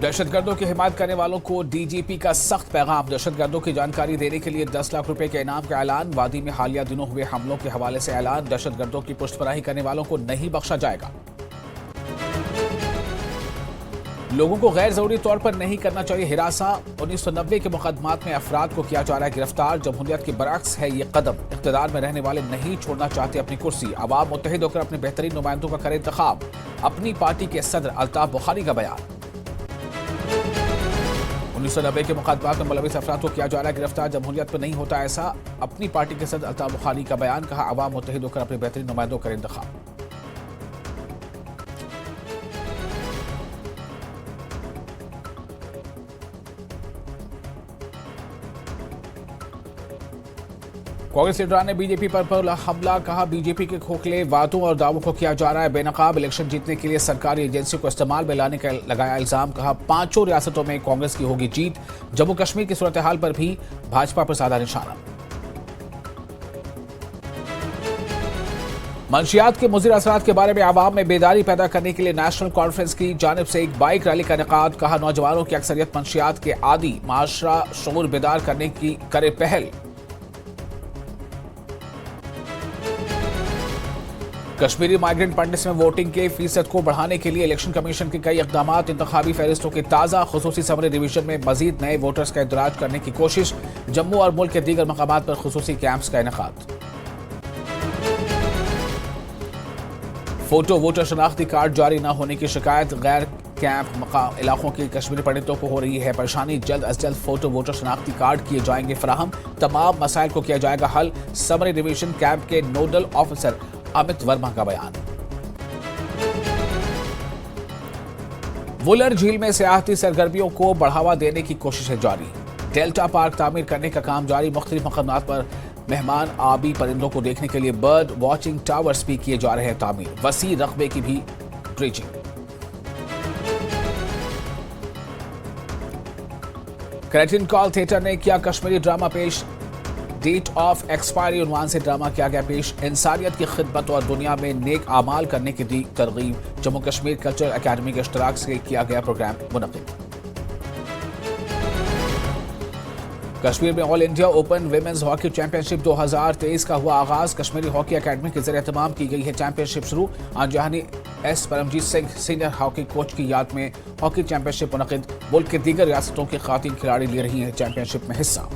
दहशतगर्दों की हिमायत करने वालों को डीजीपी का सख्त पैगाम। दहशतगर्दों की जानकारी देने के लिए 10 लाख रुपए के इनाम का ऐलान। वादी में हालिया दिनों हुए हमलों के हवाले से ऐलान। दहशतगर्दों की पुष्टपराही करने वालों को नहीं बख्शा जाएगा। लोगों को गैर जरूरी तौर पर नहीं करना चाहिए हिरासा। 1990 के मुकदमात में अफराद को किया जा रहा है गिरफ्तार। जमहूरियत के बरअक्स है ये कदम। इख्तिदार में रहने वाले नहीं छोड़ना चाहते अपनी कुर्सी। अवाम मुत्तहिद होकर अपने बेहतरीन नुमाइंदों का करे इंतखाब। अपनी पार्टी के सदर अल्ताफ बुखारी का बयान। 1990 के मुकदमात में मुलविस अफराद को किया जा रहा है गिरफ्तार। जमहूरियत में नहीं होता ऐसा। अपनी पार्टी के सदर अल्ताफ बुखारी का बयान। कहा, अवाम मुत्तहिद होकर अपने बेहतरीन नुमाइंदों का करे इंतखाब। कांग्रेस लीडरान ने बीजेपी पर हमला। कहा, बीजेपी के खोखले वादों और दावों को किया जा रहा है बेनकाब। इलेक्शन जीतने के लिए सरकारी एजेंसी को इस्तेमाल में लाने का लगाया इल्जाम। कहा, 5 रियासतों में कांग्रेस की होगी जीत। जम्मू कश्मीर की सूरत हाल पर भी भाजपा पर साधा निशाना। मंशियात के मुज़िर असरात के बारे में आवाम में बेदारी पैदा करने के लिए नेशनल कॉन्फ्रेंस की जानिब से एक बाइक रैली का इनेकाद। कहा, नौजवानों की अक्सरियत मंशियात के आदी। माशरा शऊर बेदार करने की करे पहल। कश्मीरी माइग्रेंट पंडित में वोटिंग के फीसद को बढ़ाने के लिए इलेक्शन कमीशन के कई इकदाम। इंतखाबी फहरिस्तों की ताज़ा खुसूसी समरी डिवीजन में मजीद नए वोटर्स का इंदराज करने की कोशिश। जम्मू और मुल्क के दीगर मकामात पर खुसूसी कैंप्स का इनेकाद। फोटो वोटर शनाख्ती कार्ड जारी न होने की शिकायत। गैर कैंप इलाकों के कश्मीरी पंडितों को हो रही है परेशानी। जल्द अज जल्द फोटो वोटर शनाख्ती कार्ड किए जाएंगे फराहम। तमाम मसाइल को किया जाएगा हल। समरी डिवीजन कैंप के नोडल ऑफिसर अमित वर्मा का बयान। वुलर झील में सियाहती सरगर्मियों को बढ़ावा देने की कोशिशें जारी। डेल्टा पार्क तामीर करने का काम जारी। मुख्तलिफ मकामात पर मेहमान आबी परिंदों को देखने के लिए बर्ड वॉचिंग टावर्स भी किए जा रहे हैं तामीर। वसी रकबे की भी ड्रेजिंग। क्रेटिन कॉल थिएटर ने किया कश्मीरी ड्रामा पेश। डेट ऑफ एक्सपायरी उन्वान से ड्रामा किया गया पेश। इंसानियत की खिदमत और दुनिया में नेक आमाल करने की दी तरगीब। जम्मू कश्मीर कल्चर अकेडमी के इश्तराक से किया गया प्रोग्राम मुनक़िद। कश्मीर में all India open women's hockey championship 2023 का हुआ आगाज। कश्मीरी हॉकी अकेडमी के ज़रिए एहतमाम की गई है चैंपियनशिप शुरू। आंजहानी S Paramjit Singh senior hockey coach की याद में हॉकी चैंपियनशिप मुनक़िद। मुल्क के दीगर रियासतों की ख़वातीन खिलाड़ी ले रही हैं चैंपियनशिप में हिस्सा।